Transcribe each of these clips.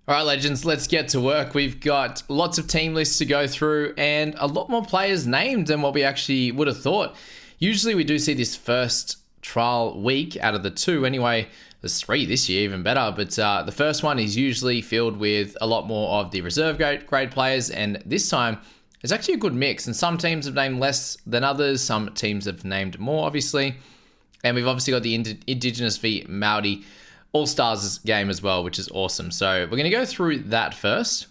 All right, legends, let's get to work. We've got lots of team lists to go through and a lot more players named than what we actually would have thought. Usually we do see this first trial week out of the two. Anyway, there's three this year, even better. But the first one is usually filled with a lot more of the reserve grade players. And this time, it's actually a good mix. And some teams have named less than others. Some teams have named more, obviously. And we've obviously got the Indigenous v Maori All-Stars game as well, which is awesome. So we're going to go through that first,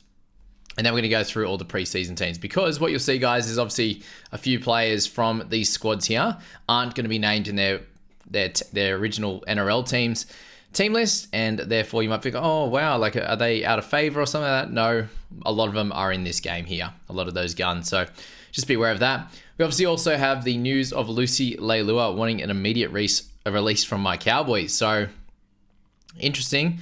and then we're going to go through all the preseason teams, because what you'll see, guys, is obviously a few players from these squads here aren't going to be named in their original NRL team list, and therefore you might think, oh, wow, like, are they out of favor or something like that? No, a lot of them are in this game here, a lot of those guns. So just be aware of that. We obviously also have the news of Lucy Leilua wanting an immediate release from my Cowboys. So interesting.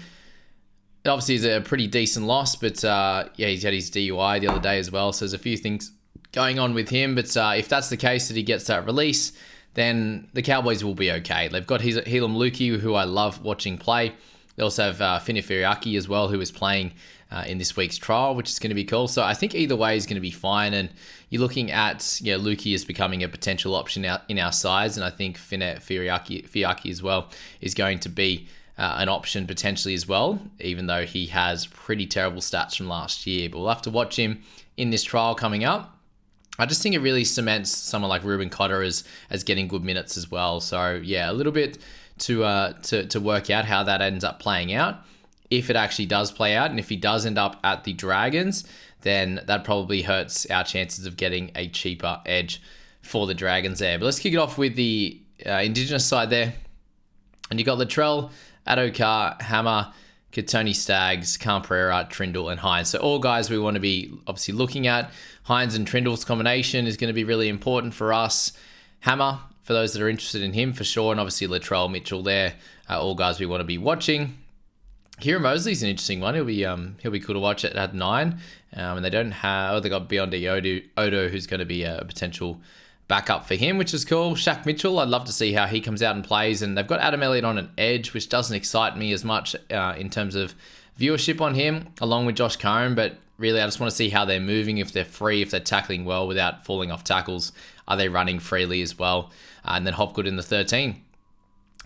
It obviously is a pretty decent loss, but yeah, he's had his DUI the other day as well, so there's a few things going on with him. But if that's the case, that he gets that release, then the Cowboys will be okay. They've got Helam Luki, who I love watching play. They also have Fina Firiaki as well, who is playing in this week's trial, which is going to be cool. So I think either way is going to be fine. And you're looking at Luki is becoming a potential option out in our sides, and I think Fina Firiaki as well is going to be an option potentially as well, even though he has pretty terrible stats from last year. But we'll have to watch him in this trial coming up. I just think it really cements someone like Ruben Cotter as getting good minutes as well. So yeah, a little bit to work out how that ends up playing out. If it actually does play out, and if he does end up at the Dragons, then that probably hurts our chances of getting a cheaper edge for the Dragons there. But let's kick it off with the Indigenous side there. And you got Latrell, Adokar, Hammer, Katoni Staggs, Camperera, Trindle, and Hines. So all guys we want to be obviously looking at. Hines and Trindle's combination is going to be really important for us. Hammer, for those that are interested in him, for sure. And obviously Latrell, Mitchell there. All guys we want to be watching. Kieran Mosley's an interesting one. He'll be cool to watch at 9. And they don't have... they got Beyonde Odo, who's going to be a potential backup for him, which is cool. Shaq Mitchell, I'd love to see how he comes out and plays. And they've got Adam Elliott on an edge, which doesn't excite me as much in terms of viewership on him, along with Josh Curran. But really, I just want to see how they're moving, if they're free, if they're tackling well without falling off tackles. Are they running freely as well? And then Hopgood in the 13.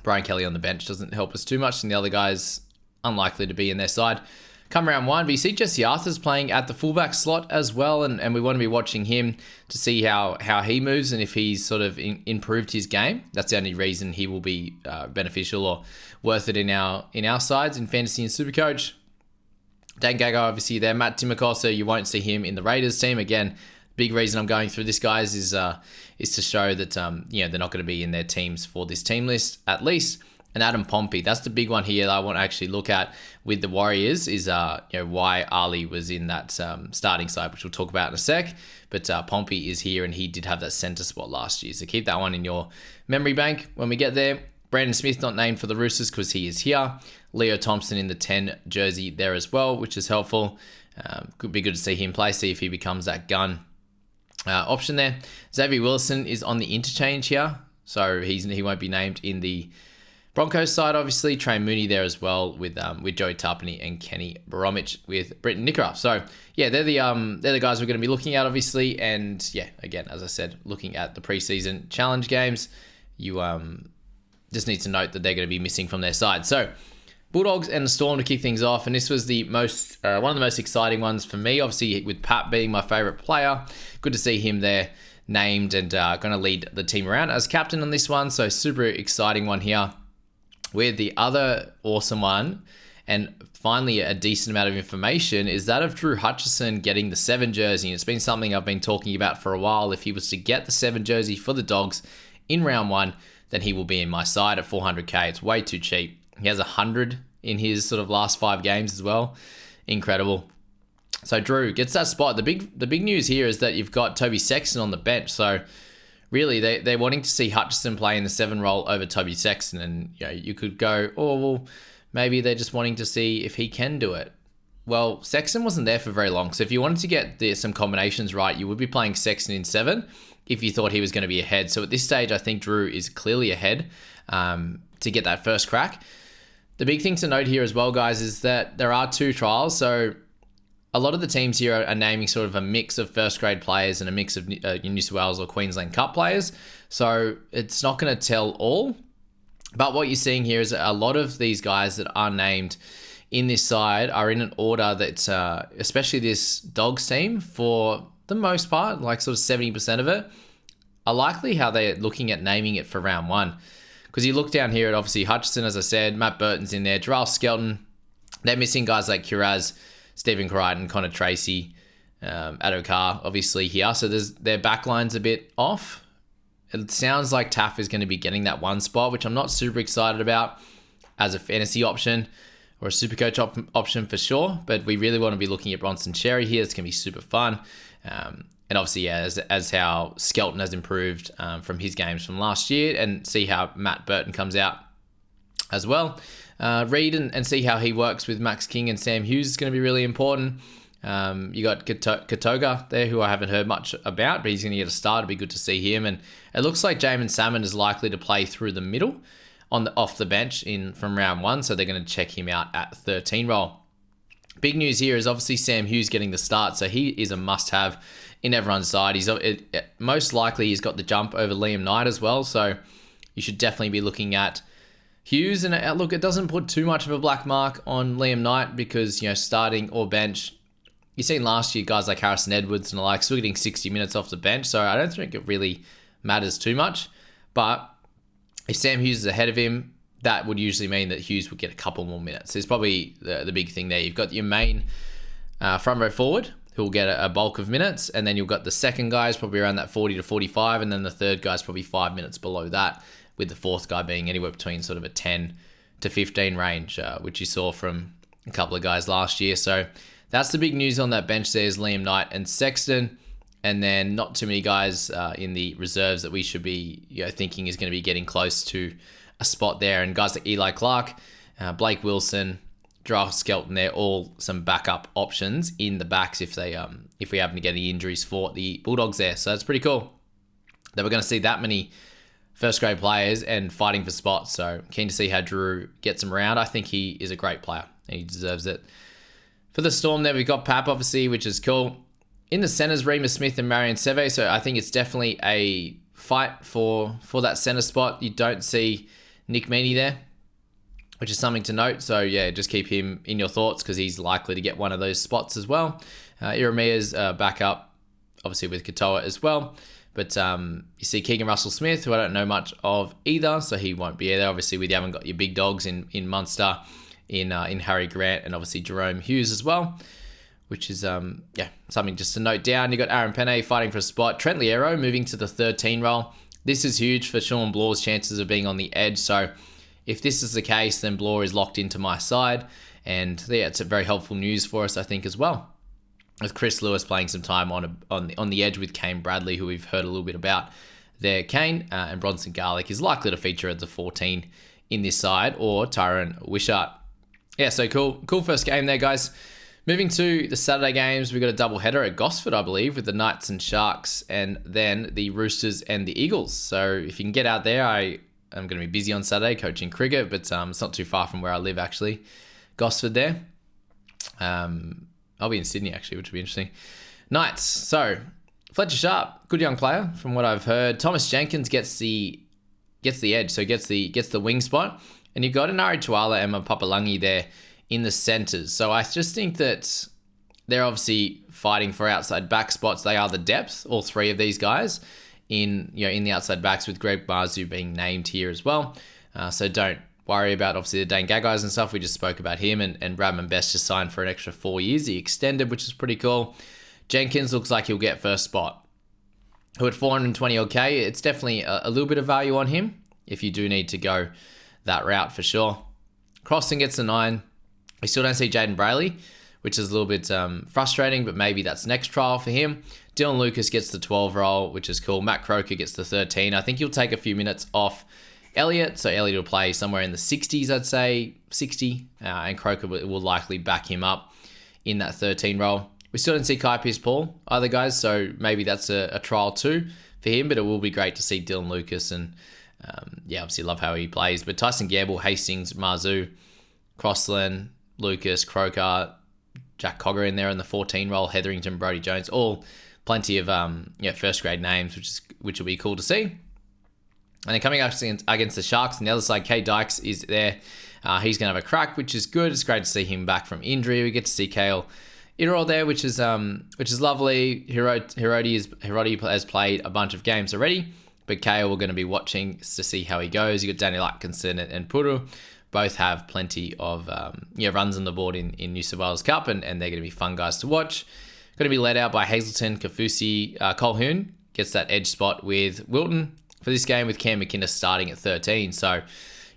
Brian Kelly on the bench doesn't help us too much, and the other guys unlikely to be in their side. Come round 1, but you see Jesse Arthur's playing at the fullback slot as well, and we want to be watching him to see how he moves and if he's sort of improved his game. That's the only reason he will be beneficial or worth it in our sides in Fantasy and Supercoach. Dan Gago obviously there. Matt Timoko, you won't see him in the Raiders team. Again, big reason I'm going through this, guys, is to show that they're not going to be in their teams for this team list at least. And Adam Pompey, that's the big one here that I want to actually look at with the Warriors, is why Ali was in that starting side, which we'll talk about in a sec. But Pompey is here, and he did have that centre spot last year. So keep that one in your memory bank when we get there. Brandon Smith not named for the Roosters because he is here. Leo Thompson in the 10 jersey there as well, which is helpful. Could be good to see him play, see if he becomes that gun option there. Xavier Wilson is on the interchange here, so he won't be named in the Broncos side, obviously. Trey Mooney there as well with Joey Tarpany and Kenny Baromich with Britton Nickera. So yeah, they're the guys we're going to be looking at, obviously. And yeah, again, as I said, looking at the preseason challenge games, you just need to note that they're going to be missing from their side. So Bulldogs and the Storm to kick things off, and this was the most one of the most exciting ones for me. Obviously, with Pat being my favourite player, good to see him there named and going to lead the team around as captain on this one. So super exciting one here. With the other awesome one, and finally a decent amount of information, is that of Drew Hutchison getting the 7 jersey. And it's been something I've been talking about for a while. If he was to get the 7 jersey for the Dogs in round 1, then he will be in my side at 400k. It's way too cheap. He has 100 in his sort of last 5 games as well. Incredible. So Drew gets that spot. The big news here is that you've got Toby Sexton on the bench. So really, they're wanting to see Hutchison play in the 7 role over Toby Sexton. And you could go, oh, well, maybe they're just wanting to see if he can do it. Well, Sexton wasn't there for very long. So if you wanted to get some combinations right, you would be playing Sexton in 7 if you thought he was going to be ahead. So at this stage, I think Drew is clearly ahead to get that first crack. The big thing to note here as well, guys, is that there are 2 trials. So a lot of the teams here are naming sort of a mix of first grade players and a mix of New South Wales or Queensland Cup players. So it's not going to tell all. But what you're seeing here is a lot of these guys that are named in this side are in an order that, especially this Dogs team, for the most part, like sort of 70% of it, are likely how they're looking at naming it for round 1. Because you look down here at obviously Hutchison, as I said, Matt Burton's in there, Jarrell Skelton. They're missing guys like Curaz, Stephen Crichton, Connor Tracy, Adokar, obviously here. So their backline's a bit off. It sounds like Taff is going to be getting that 1 spot, which I'm not super excited about as a fantasy option or a Supercoach option for sure. But we really want to be looking at Bronson Xerri here. It's going to be super fun. And obviously, yeah, as how Skelton has improved from his games from last year, and see how Matt Burton comes out as well. Read and see how he works with Max King and Sam Hughes is going to be really important. You got Katoga there, who I haven't heard much about, but he's going to get a start. It'll be good to see him. And it looks like Jamin Salmon is likely to play through the middle off the bench from round 1, so they're going to check him out at 13 role. Big news here is obviously Sam Hughes getting the start, so he is a must-have in everyone's side. Most likely he's got the jump over Liam Knight as well, so you should definitely be looking at Hughes. And look, it doesn't put too much of a black mark on Liam Knight because, starting or bench, you've seen last year guys like Harrison Edwards and the like still getting 60 minutes off the bench, so I don't think it really matters too much. But if Sam Hughes is ahead of him, that would usually mean that Hughes would get a couple more minutes. It's probably the big thing there. You've got your main front row forward who will get a bulk of minutes, and then you've got the second guys probably around that 40 to 45, and then the third guy's probably 5 minutes below that, with the fourth guy being anywhere between sort of a 10 to 15 range, which you saw from a couple of guys last year. So that's the big news on that bench there is Liam Knight and Sexton, and then not too many guys in the reserves that we should be thinking is going to be getting close to a spot there. And guys like Eli Clark, Blake Wilson, Jarrell Skelton, they're all some backup options in the backs if we happen to get any injuries for the Bulldogs there. So that's pretty cool that we're going to see that many first grade players and fighting for spots. So keen to see how Drew gets them around. I think he is a great player and he deserves it. For the Storm there, we've got Pap, obviously, which is cool. In the centers, Remus Smith and Marion Seve. So I think it's definitely a fight for that center spot. You don't see Nick Meaney there, which is something to note. So yeah, just keep him in your thoughts because he's likely to get one of those spots as well. Iramia's back up, obviously with Katoa as well. But you see Keegan Russell-Smith, who I don't know much of either, so he won't be there. Obviously, we haven't got your big dogs in Munster, in Harry Grant, and obviously Jerome Hughes as well, which is something just to note down. You got Aaron Penne fighting for a spot. Trent Liero moving to the 13 role. This is huge for Sean Blaw's chances of being on the edge. So if this is the case, then Blaw is locked into my side. And yeah, it's a very helpful news for us, I think, as well. With Chris Lewis playing some time on the edge with Kane Bradley, who we've heard a little bit about there. Kane and Bronson Garlick is likely to feature at the 14 in this side, or Tyron Wishart. Yeah, so cool first game there, guys. Moving to the Saturday games, we've got a double header at Gosford, I believe, with the Knights and Sharks, and then the Roosters and the Eagles. So if you can get out there, I'm going to be busy on Saturday coaching cricket, but it's not too far from where I live, actually. Gosford there. I'll be in Sydney, actually, which will be interesting. Knights. So Fletcher Sharp, good young player, from what I've heard. Thomas Jenkins gets the edge, so gets the wing spot, and you've got Anari Tuala and Papalangi there in the centres. So I just think that they're obviously fighting for outside back spots. They are the depth, all three of these guys, in the outside backs, with Greg Marzu being named here as well. So don't worry about, obviously, the Dane Gaggais and stuff. We just spoke about him, and Bradman Best just signed for an extra 4 years. He extended, which is pretty cool. Jenkins looks like he'll get first spot. Who at 420 okay, it's definitely a little bit of value on him if you do need to go that route for sure. Crossing gets a 9. We still don't see Jaden Brayley, which is a little bit frustrating, but maybe that's next trial for him. Dylan Lucas gets the 12 role, which is cool. Matt Croker gets the 13. I think he'll take a few minutes off Elliott, so Elliott will play somewhere in the 60s, I'd say 60, and Croker will likely back him up in that 13 role. We still don't see Kai Pearce-Paul either, guys, so maybe that's a trial too for him, but it will be great to see Dylan Lucas, and obviously love how he plays. But Tyson Gamble, Hastings, Marzu, Crossland, Lucas, Croker, Jack Cogger in there in the 14 role, Hetherington, Brodie Jones, all plenty of first grade names, which will be cool to see. And then coming up against the Sharks on the other side, Kay Dykes is there. He's going to have a crack, which is good. It's great to see him back from injury. We get to see Kale Irol there, which is lovely. Hiroti has played a bunch of games already, but Kale we're going to be watching to see how he goes. You got Daniel Atkinson and Puru. Both have plenty of runs on the board in New South Wales Cup, and they're going to be fun guys to watch. Going to be led out by Hazleton, Kafusi, Colquhoun gets that edge spot with Wilton for this game, with Cam McInnes starting at 13. So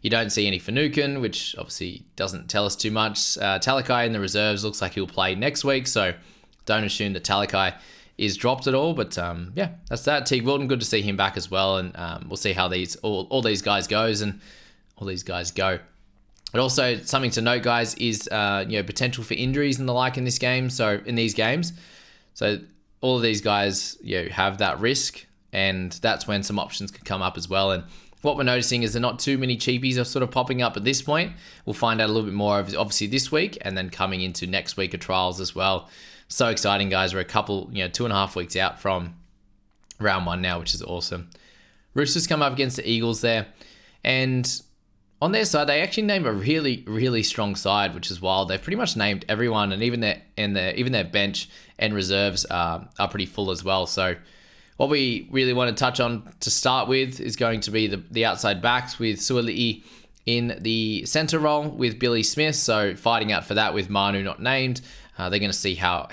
you don't see any Finucane, which obviously doesn't tell us too much. Talakai in the reserves looks like he'll play next week, so don't assume that Talakai is dropped at all. But that's that. Teague Wilton, good to see him back as well, and we'll see how all these guys go. But also something to note, guys, is potential for injuries and the like in this game. So in these games, so all of these guys have that risk, and that's when some options could come up as well. And what we're noticing is that not too many cheapies are sort of popping up at this point. We'll find out a little bit more obviously this week, and then coming into next week of trials as well. So exciting, guys. We're a couple 2.5 weeks out from round 1 now, which is awesome. Roosters come up against the Eagles there, and on their side, they actually name a really, really strong side, which is wild. They've pretty much named everyone, and even their bench and reserves are pretty full as well. So what we really want to touch on to start with is going to be the outside backs, with Suali'i in the centre role with Billy Smith. So fighting out for that with Manu not named. They're going to see how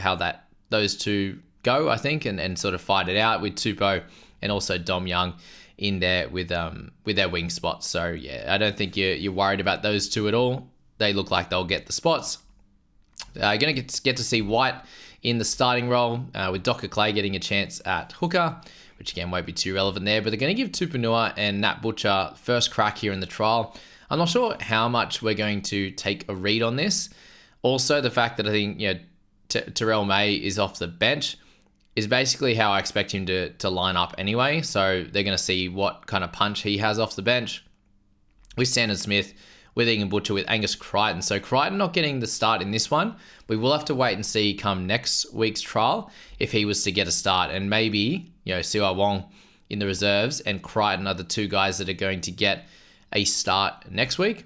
those two go, I think, and sort of fight it out with Tupou and also Dom Young in there with their wing spots. So yeah, I don't think you're worried about those two at all. They look like they'll get the spots. You're going to get to see White in the starting role, with Docker Clay getting a chance at hooker, which again won't be too relevant there. But they're going to give Tupanua and Nat Butcher first crack here in the trial. I'm not sure how much we're going to take a read on this. Also, the fact that I think Terrell May is off the bench is basically how I expect him to line up anyway. So they're going to see what kind of punch he has off the bench with Sandon Smith, with Egan Butcher, with Angus Crichton. So Crichton not getting the start in this one. We will have to wait and see come next week's trial if he was to get a start. And maybe, Siwa Wong in the reserves and Crichton are the two guys that are going to get a start next week.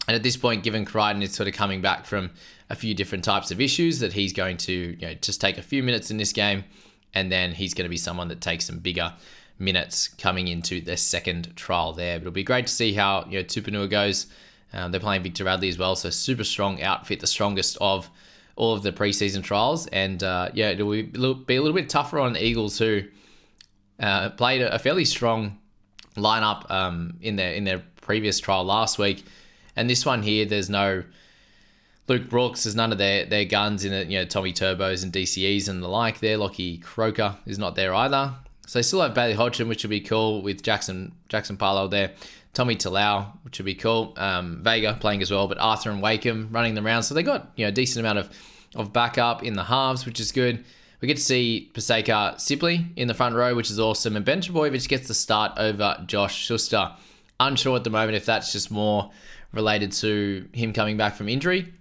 And at this point, given Crichton is sort of coming back from a few different types of issues, that he's going to just take a few minutes in this game, and then he's going to be someone that takes some bigger minutes coming into their second trial there. But it'll be great to see how Tupanua goes. They're playing Victor Radley as well, so super strong outfit, the strongest of all of the preseason trials. And it'll be a little bit tougher on the Eagles, who played a fairly strong lineup in their previous trial last week. And this one here, there's no Luke Brooks, there's none of their guns in it, Tommy Turbos and DCEs and the like there. Lockie Croker is not there either. So they still have Bailey Hodgson, which would be cool, with Jackson Parlow there. Tommy Talau, which would be cool. Vega playing as well, but Arthur and Wakeham running them around. So they got a decent amount of backup in the halves, which is good. We get to see Paseka Sibley in the front row, which is awesome. And Ben Trebojevic gets the start over Josh Schuster. Unsure at the moment if that's just more related to him coming back from injury,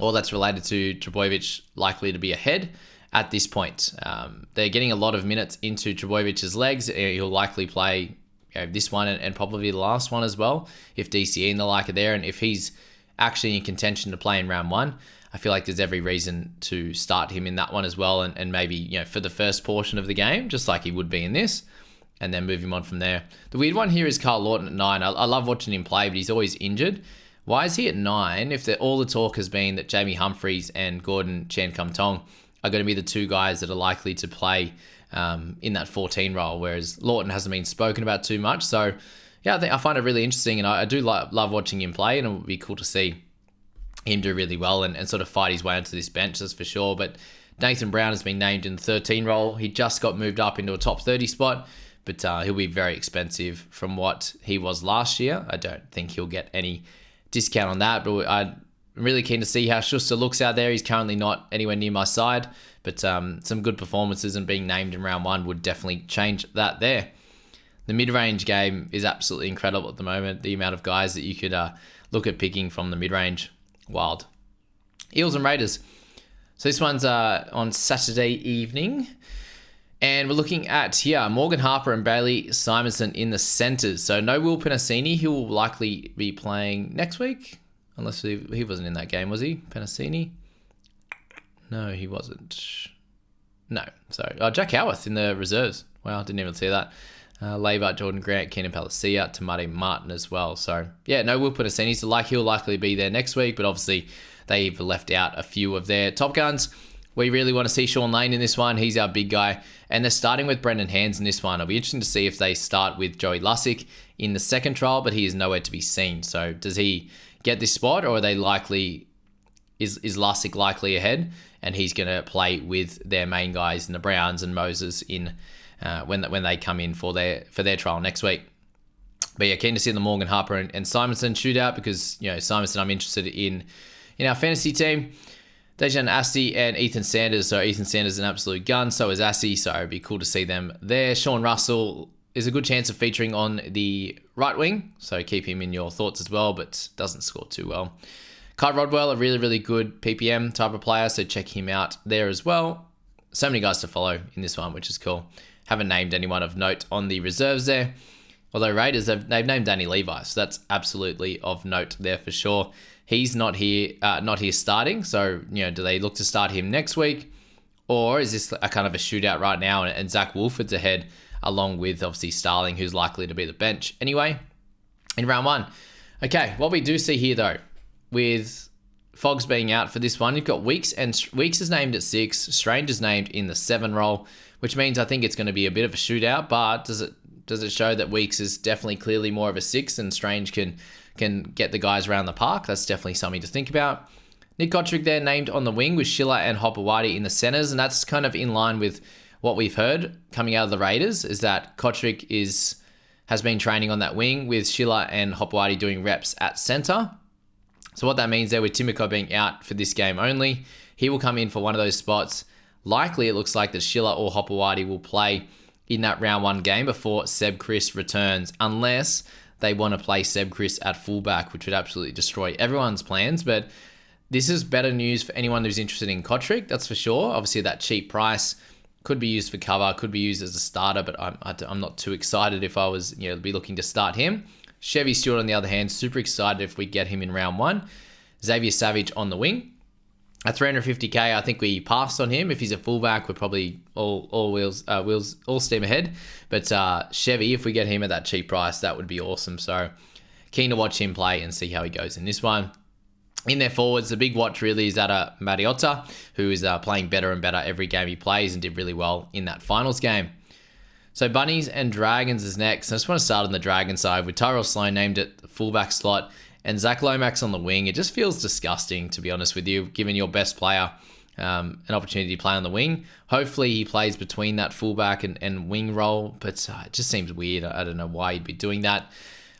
or that's related to Trebojevic likely to be ahead at this point. They're getting a lot of minutes into Trebojevic's legs. He'll likely play this one and probably the last one as well, if DCE and the like are there. And if he's actually in contention to play in round 1, I feel like there's every reason to start him in that one as well, and maybe for the first portion of the game, just like he would be in this, and then move him on from there. The weird one here is Carl Lawton at 9. I love watching him play, but he's always injured. Why is he at 9 if all the talk has been that Jamie Humphries and Gordon Chan Kum Tong are going to be the two guys that are likely to play in that 14 role, whereas Lawton hasn't been spoken about too much. So yeah, I find it really interesting, and I do love watching him play, and it would be cool to see him do really well and sort of fight his way onto this bench, that's for sure. But Nathan Brown has been named in the 13 role. He just got moved up into a top 30 spot, but he'll be very expensive from what he was last year. I don't think he'll get any discount on that, but I'm really keen to see how Schuster looks out there. He's currently not anywhere near my side, but some good performances and being named in round 1 would definitely change that there. The mid-range game is absolutely incredible at the moment. The amount of guys that you could look at picking from the mid-range. Wild. Eels and Raiders. So this one's on Saturday evening. And we're looking at here Morgan Harper and Bailey Simonson in the centres. So no Will Penasini. He will likely be playing next week. Unless he wasn't in that game, was he? Penasini? No, he wasn't. No. So Jack Howarth in the reserves. Wow, didn't even see that. Labour, Jordan Grant, Keenan Palacia, Tamati Martin as well. So yeah, no Will Penasini. So he'll likely be there next week. But obviously they've left out a few of their top guns. We really want to see Sean Lane in this one. He's our big guy. And they're starting with Brendan Hands in this one. It'll be interesting to see if they start with Joey Lussick in the second trial, but he is nowhere to be seen. So does he get this spot, or are they likely, is Lussick likely ahead? And he's going to play with their main guys in the Browns and Moses in when they come in for their trial next week. But yeah, keen to see the Morgan Harper and Simonson shootout, because Simonson I'm interested in our fantasy team. Dejan Assi and Ethan Sanders. So Ethan Sanders is an absolute gun. So is Assi. So it'd be cool to see them there. Sean Russell is a good chance of featuring on the right wing. So keep him in your thoughts as well, but doesn't score too well. Kai Rodwell, a really, really good PPM type of player. So check him out there as well. So many guys to follow in this one, which is cool. Haven't named anyone of note on the reserves there. Although Raiders, they've named Danny Levi. So that's absolutely of note there for sure. He's not here starting. So, do they look to start him next week? Or is this a kind of a shootout right now and Zach Wolford's ahead, along with obviously Starling, who's likely to be the bench anyway in round one? Okay, what we do see here though, with Fogs being out for this one, you've got Weeks, and Weeks is named at 6, Strange is named in the 7 role, which means I think it's going to be a bit of a shootout, but does it show that Weeks is definitely clearly more of a 6 and Strange can get the guys around the park? That's definitely something to think about. Nick Kotrick there named on the wing with Schiller and Hopewadi in the centres, and that's kind of in line with what we've heard coming out of the Raiders, is that Kotrick has been training on that wing with Schiller and Hopewadi doing reps at centre. So what that means there, with Timoko being out for this game only, he will come in for one of those spots. Likely it looks like that Schiller or Hopewadi will play in that round one game before Seb Chris returns, unless they want to play Seb Chris at fullback, which would absolutely destroy everyone's plans. But this is better news for anyone who's interested in Kotrick, that's for sure. Obviously, that cheap price could be used for cover, could be used as a starter, but I'm not too excited if I was be looking to start him. Chevy Stewart, on the other hand, super excited if we get him in round one. Xavier Savage on the wing. At 350k, I think we passed on him. If he's a fullback, we're probably all steam ahead. But Chevy, if we get him at that cheap price, that would be awesome. So keen to watch him play and see how he goes in this one. In their forwards, the big watch really is at Mariota, who is playing better and better every game he plays and did really well in that finals game. So Bunnies and Dragons is next. I just want to start on the Dragon side with Tyrell Sloan named at the fullback slot and Zach Lomax on the wing. It just feels disgusting, to be honest with you, giving your best player an opportunity to play on the wing. Hopefully he plays between that fullback and wing role, but it just seems weird. I don't know why he'd be doing that.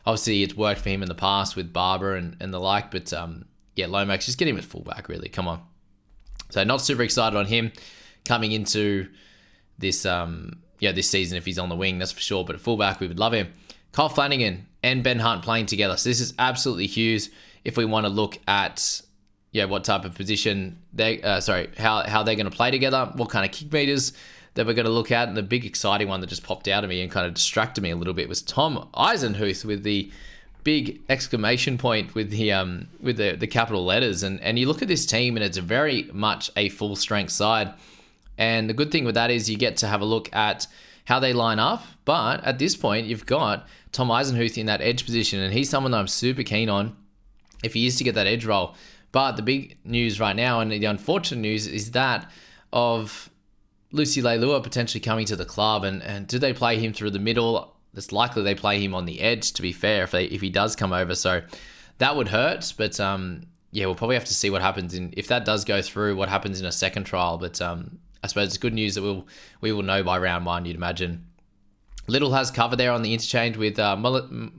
Obviously, it's worked for him in the past with Barber and the like, but yeah, Lomax, just get him at fullback, really. Come on. So not super excited on him coming into this this season if he's on the wing, that's for sure. But at fullback, we would love him. Kyle Flanagan and Ben Hunt playing together. So this is absolutely huge if we want to look at what type of position how they're going to play together, what kind of kick meters that we're going to look at. And the big exciting one that just popped out of me and kind of distracted me a little bit was Tom Eisenhuth with the big exclamation point with the capital letters. And you look at this team and it's very much a full strength side. And the good thing with that is you get to have a look at how they line up. But at this point, you've got Tom Eisenhuth in that edge position, and he's someone that I'm super keen on if he is to get that edge role. But the big news right now, and the unfortunate news, is that of Lucy Leilua potentially coming to the club. And do they play him through the middle? It's likely they play him on the edge, to be fair, if he does come over. So that would hurt. But we'll probably have to see what happens if that does go through, what happens in a second trial. But I suppose it's good news that we will know by round one, you'd imagine. Little has cover there on the interchange with Malisen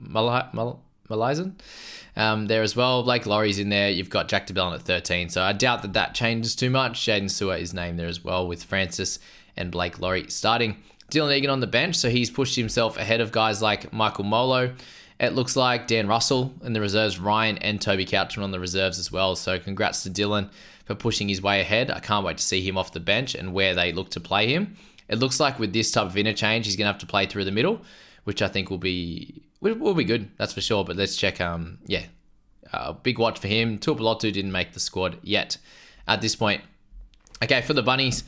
there as well. Blake Laurie's in there. You've got Jack DeBellin at 13. So I doubt that changes too much. Jaden Sewer is named there as well with Francis and Blake Laurie starting. Dylan Egan on the bench. So he's pushed himself ahead of guys like Michael Molo it looks like Dan Russell in the reserves, Ryan and Toby Couchman on the reserves as well. So congrats to Dylan for pushing his way ahead. I can't wait to see him off the bench and where they look to play him. It looks like with this type of interchange, he's going to have to play through the middle, which I think will be good, that's for sure. But let's check, big watch for him. Tuipulotu didn't make the squad yet at this point. Okay, for the Bunnies,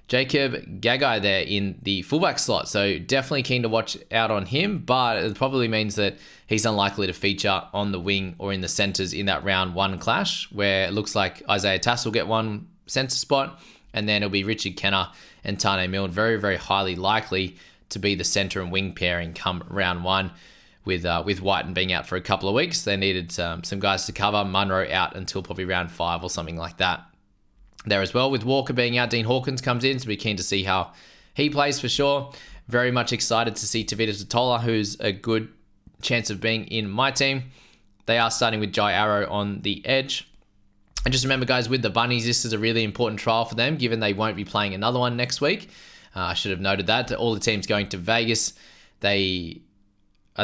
Jacob Gagai there in the fullback slot. So definitely keen to watch out on him, but it probably means that he's unlikely to feature on the wing or in the centres in that round 1 clash, where it looks like Isaiah Tass will get one centre spot, and then it'll be Richard Kenner and Tane Milne, very, very highly likely to be the centre and wing pairing come round 1. With Whiten being out for a couple of weeks, they needed some guys to cover. Munro out until probably round 5 or something like that. There as well, with Walker being out, Dean Hawkins comes in, so we're keen to see how he plays for sure. Very much excited to see Tavita Totola, who's a good chance of being in my team. They are starting with Jai Arrow on the edge. And just remember, guys, with the Bunnies, this is a really important trial for them, given they won't be playing another one next week. I should have noted that. All the teams going to Vegas, I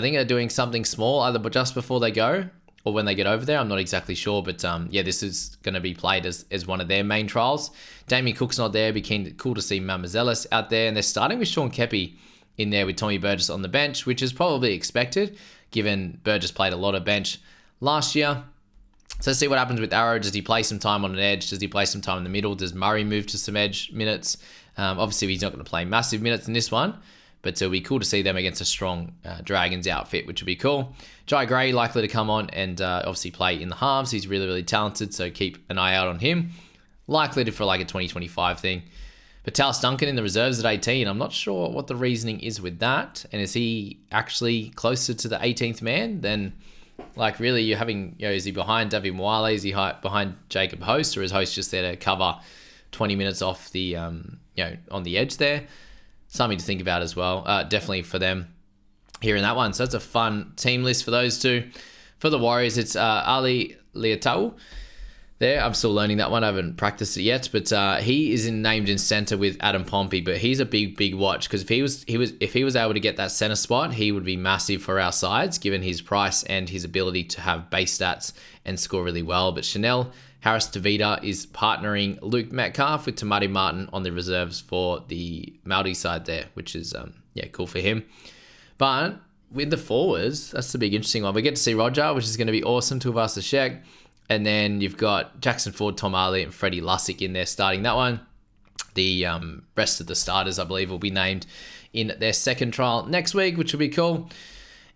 think they're doing something small, either just before they go or when they get over there. I'm not exactly sure, but this is going to be played as one of their main trials. Damien Cook's not there. Cool to see Mamazelis out there. And they're starting with Sean Kepi in there with Tommy Burgess on the bench, which is probably expected, given Burgess played a lot of bench last year. So let's see what happens with Arrow. Does he play some time on an edge? Does he play some time in the middle? Does Murray move to some edge minutes? Obviously, he's not going to play massive minutes in this one, but it'll be cool to see them against a strong Dragons outfit, which would be cool. Jai Gray likely to come on and obviously play in the halves. He's really, really talented, so keep an eye out on him. Likely for like a 2025 thing. But Talis Duncan in the reserves at 18. I'm not sure what the reasoning is with that. And is he actually closer to the 18th man than, like, really you're having, is he behind David Mwale? Is he behind Jacob Host? Or is Host just there to cover 20 minutes off the, on the edge there? Something to think about as well. Definitely for them here in that one. So it's a fun team list for those two. For the Warriors, it's Ali Leotau there. I'm still learning that one. I haven't practiced it yet, but he is named in center with Adam Pompey. But he's a big watch, because if he was able to get that center spot, he would be massive for our sides, given his price and his ability to have base stats and score really well. But Chanel Harris Tavita is partnering Luke Metcalf with Tamati Martin on the reserves for the Māori side there, which is cool for him. But with the forwards, that's the big interesting one. We get to see Roger, which is going to be awesome. Tuivasa Sheck. And then you've got Jackson Ford, Tom Ali, and Freddie Lussick in there starting that one. The rest of the starters, I believe, will be named in their second trial next week, which will be cool.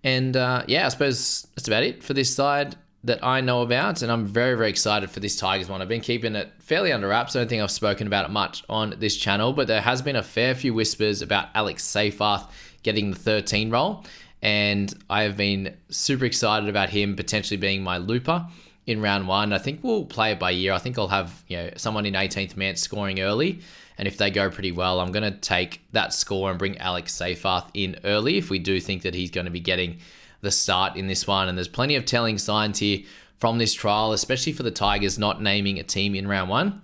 And I suppose that's about it for this side that I know about. And I'm very, very excited for this Tigers one. I've been keeping it fairly under wraps. I don't think I've spoken about it much on this channel, but there has been a fair few whispers about Alex Seyfarth getting the 13 role. And I have been super excited about him potentially being my looper in round 1. I think we'll play it by year. I think I'll have someone in 18th man scoring early, and if they go pretty well, I'm going to take that score and bring Alex Seyfarth in early if we do think that he's going to be getting the start in this one. And there's plenty of telling signs here from this trial, especially for the Tigers not naming a team in round 1.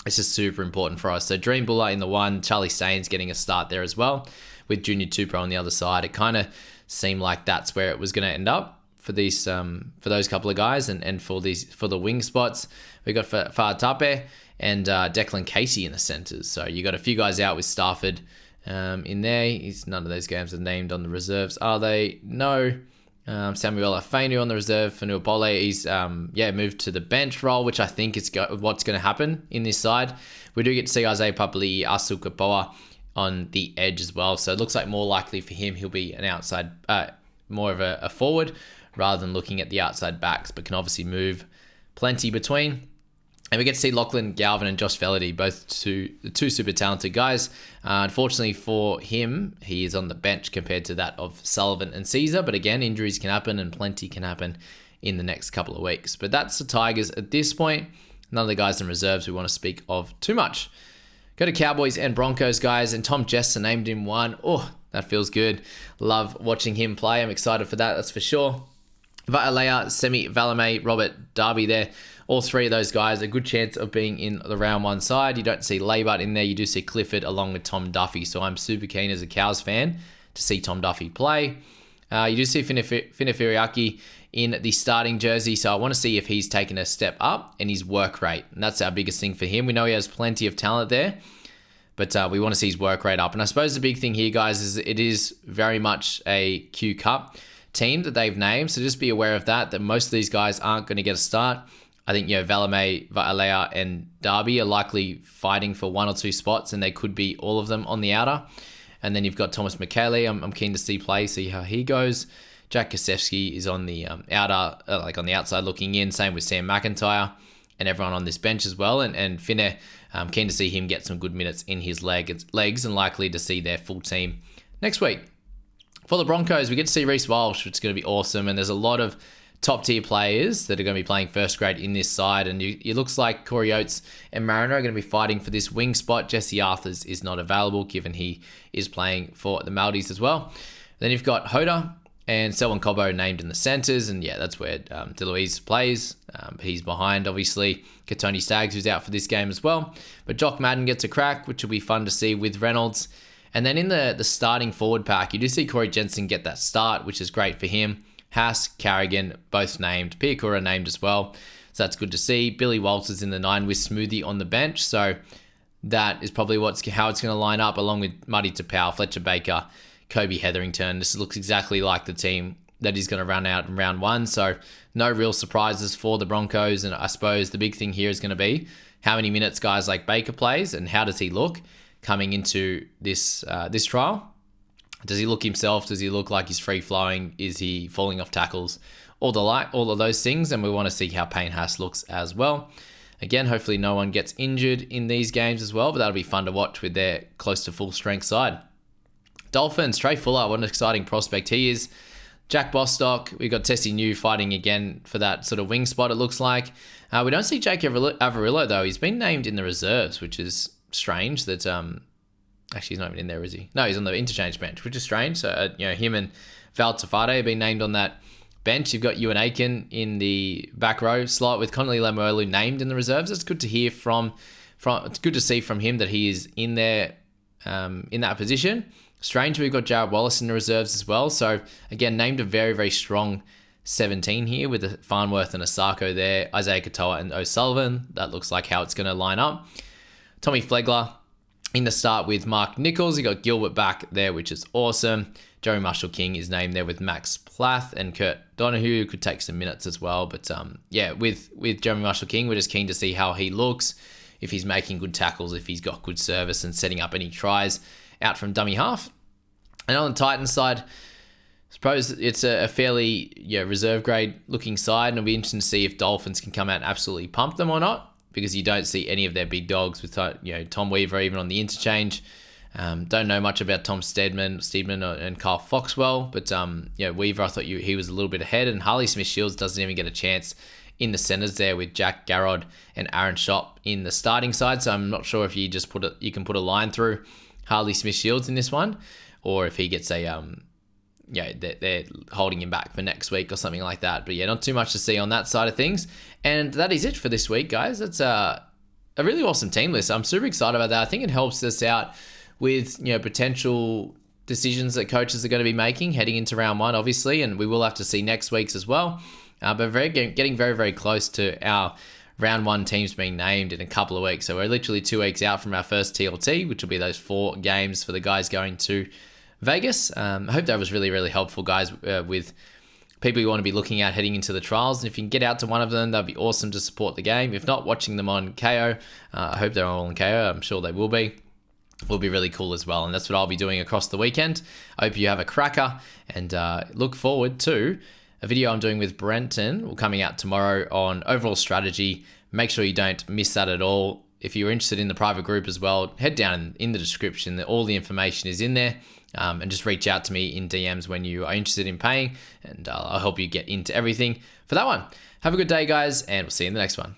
It's just super important for us. So Dream Buller in the 1, Charlie Staines getting a start there as well, with Junior Tupou on the other side. It kind of seemed like that's where it was going to end up for these for those couple of guys, and for the wing spots. We got Fa'atape Tape and Declan Casey in the centres. So you got a few guys out with Stafford in there. None of those games are named on the reserves, are they? No. Samuel Afenu on the reserve. Fanua Pole, he's moved to the bench role, which I think is what's going to happen in this side. We do get to see Isaiah Papali'i Asukapoa on the edge as well. So it looks like more likely for him, he'll be an outside, more of a forward, rather than looking at the outside backs, but can obviously move plenty between. And we get to see Lachlan Galvin and Josh Felaherty, both two super talented guys. Unfortunately for him, he is on the bench compared to that of Sullivan and Caesar. But again, injuries can happen and plenty can happen in the next couple of weeks. But that's the Tigers at this point. None of the guys in reserves we want to speak of too much. Go to Cowboys and Broncos, guys, and Tom Jester named him 1. Oh, that feels good. Love watching him play. I'm excited for that, that's for sure. Va'alea, Semi Valame, Robert Darby there. All three of those guys, a good chance of being in the round 1 side. You don't see Laybart in there. You do see Clifford along with Tom Duffy. So I'm super keen as a Cows fan to see Tom Duffy play. You do see Finefiriaki in the starting jersey, so I want to see if he's taken a step up in his work rate, and that's our biggest thing for him. We know he has plenty of talent there, but we want to see his work rate up. And I suppose the big thing here, guys, is it is very much a Q Cup team that they've named, so just be aware of that most of these guys aren't going to get a start. I think, Valame, Va'alea, and Darby are likely fighting for one or two spots, and they could be all of them on the outer. And then you've got Thomas McKaylee. I'm keen to see play, see how he goes. Jack Kasevsky is on the outer, on the outside looking in. Same with Sam McIntyre and everyone on this bench as well. And Finne, I'm keen to see him get some good minutes in his legs and likely to see their full team next week. For the Broncos, we get to see Reece Walsh, which is going to be awesome. And there's a lot of top-tier players that are going to be playing first grade in this side. And it looks like Corey Oates and Mariner are going to be fighting for this wing spot. Jesse Arthurs is not available, given he is playing for the Maldives as well. Then you've got Hoda and Selwyn Cobbo named in the centres. And yeah, that's where DeLuise plays. He's behind, obviously, Katoni Staggs, who's out for this game as well. But Jock Madden gets a crack, which will be fun to see with Reynolds. And then in the starting forward pack, you do see Corey Jensen get that start, which is great for him. Haas, Carrigan, both named. Piakura named as well. So that's good to see. Billy Walters in the 9 with Smoothie on the bench. So that is probably how it's going to line up, along with Muddy Tapau, Fletcher Baker, Kobe Hetherington. This looks exactly like the team that is going to run out in round 1. So no real surprises for the Broncos. And I suppose the big thing here is going to be how many minutes guys like Baker plays and how does he look coming into this trial. Does he look himself? Does he look like he's free-flowing? Is he falling off tackles? All of those things, and we want to see how Payne Haas looks as well. Again, hopefully no one gets injured in these games as well, but that'll be fun to watch with their close to full-strength side. Dolphins, Trey Fuller, what an exciting prospect he is. Jack Bostock, we've got Tessie New fighting again for that sort of wing spot, it looks like. We don't see Jake Averillo, though. He's been named in the reserves, which is strange that... Actually, he's not even in there, is he? No, he's on the interchange bench, which is strange. So, him and Val Tafade have been named on that bench. You've got Ewan Aiken in the back row slot with Connolly Lemuelu named in the reserves. It's good to hear it's good to see from him that he is in there, in that position. Strange, we've got Jared Wallace in the reserves as well. So, again, named a very, very strong 17 here with Farnworth and Asako there, Isaiah Katoa and O'Sullivan. That looks like how it's going to line up. Tommy Flegler in the start with Mark Nichols. You got Gilbert back there, which is awesome. Jeremy Marshall-King is named there with Max Plath, and Kurt Donahue could take some minutes as well. But with Jeremy Marshall-King, we're just keen to see how he looks, if he's making good tackles, if he's got good service and setting up any tries out from dummy half. And on the Titans side, I suppose it's a fairly reserve grade looking side, and it'll be interesting to see if Dolphins can come out and absolutely pump them or not, because you don't see any of their big dogs with Tom Weaver even on the interchange. Don't know much about Tom Steedman and Kyle Foxwell, but Weaver, I thought he was a little bit ahead, and Harley Smith-Shields doesn't even get a chance in the centres there with Jack Garrod and Aaron Schopp in the starting side. So I'm not sure if you can put a line through Harley Smith-Shields in this one, or if he gets they're holding him back for next week or something like that. But not too much to see on that side of things. And that is it for this week, guys. It's a really awesome team list. I'm super excited about that. I think it helps us out with potential decisions that coaches are going to be making heading into round 1, obviously, and we will have to see next week's as well. But getting very, very close to our round 1 teams being named in a couple of weeks. So we're literally 2 weeks out from our first TLT, which will be those 4 games for the guys going to Vegas. I hope that was really, really helpful, guys, with people you want to be looking at heading into the trials. And if you can get out to one of them, that'd be awesome to support the game. If not, watching them on KO. I hope they're all on KO. I'm sure they will be. Will be really cool as well. And that's what I'll be doing across the weekend. I hope you have a cracker, and look forward to a video I'm doing with Brenton coming out tomorrow on overall strategy. Make sure you don't miss that at all. If you're interested in the private group as well, head down in the description. All the information is in there. And just reach out to me in DMs when you are interested in paying, and I'll help you get into everything for that one. Have a good day, guys, and we'll see you in the next one.